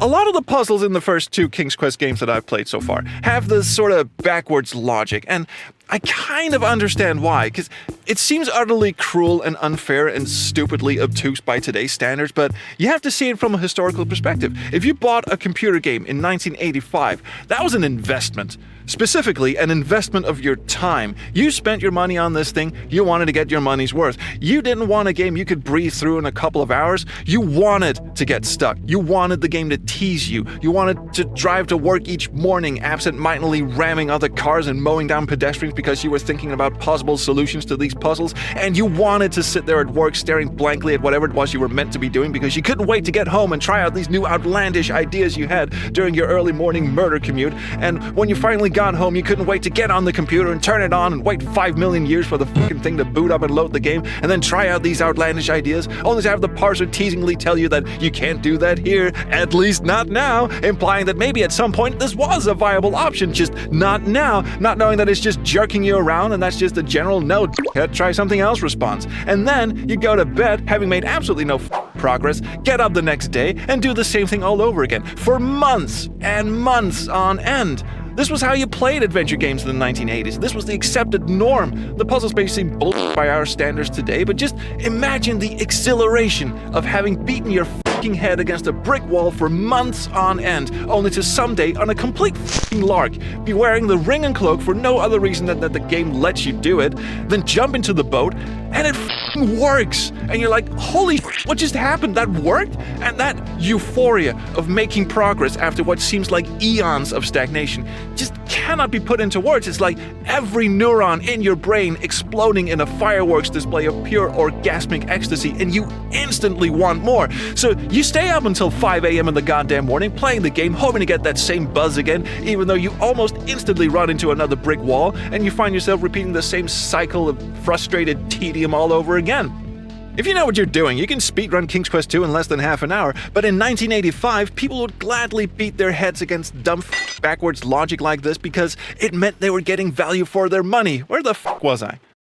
A lot of the puzzles in the first two King's Quest games that I've played so far have this sort of backwards logic, and I kind of understand why, because it seems utterly cruel and unfair and stupidly obtuse by today's standards, but you have to see it from a historical perspective. If you bought a computer game in 1985, that was an investment. Specifically, an investment of your time. You spent your money on this thing, you wanted to get your money's worth. You didn't want a game you could breeze through in a couple of hours, you wanted to get stuck. You wanted the game to tease you. You wanted to drive to work each morning absent-mindedly ramming other cars and mowing down pedestrians because you were thinking about possible solutions to these puzzles, and you wanted to sit there at work staring blankly at whatever it was you were meant to be doing because you couldn't wait to get home and try out these new outlandish ideas you had during your early morning murder commute, and when you finally got home, you couldn't wait to get on the computer and turn it on and wait 5 million years for the fucking thing to boot up and load the game, and then try out these outlandish ideas, only to have the parser teasingly tell you that you can't do that here, at least not now, implying that maybe at some point this was a viable option, just not now, not knowing that it's just jerking you around and that's just a general no, try something else response. And then you go to bed having made absolutely no progress, get up the next day, and do the same thing all over again for months and months on end. This was how you played adventure games in the 1980s. This was the accepted norm. The puzzle space seem bullshit by our standards today, but just imagine the exhilaration of having beaten your fucking head against a brick wall for months on end, only to someday, on a complete fucking lark, be wearing the ring and cloak for no other reason than that the game lets you do it, then jump into the boat, and it fucking works! And you're like, holy shit, what just happened? That worked? And that euphoria of making progress after what seems like eons of stagnation just cannot be put into words. It's like every neuron in your brain exploding in a fireworks display of pure orgasmic ecstasy, and you instantly want more. So you stay up until 5 a.m. in the goddamn morning playing the game, hoping to get that same buzz again, even though you almost instantly run into another brick wall, and you find yourself repeating the same cycle of frustrated tedium all over again. If you know what you're doing, you can speedrun King's Quest 2 in less than half an hour, but in 1985, people would gladly beat their heads against dumb backwards logic like this because it meant they were getting value for their money. Where the fuck was I?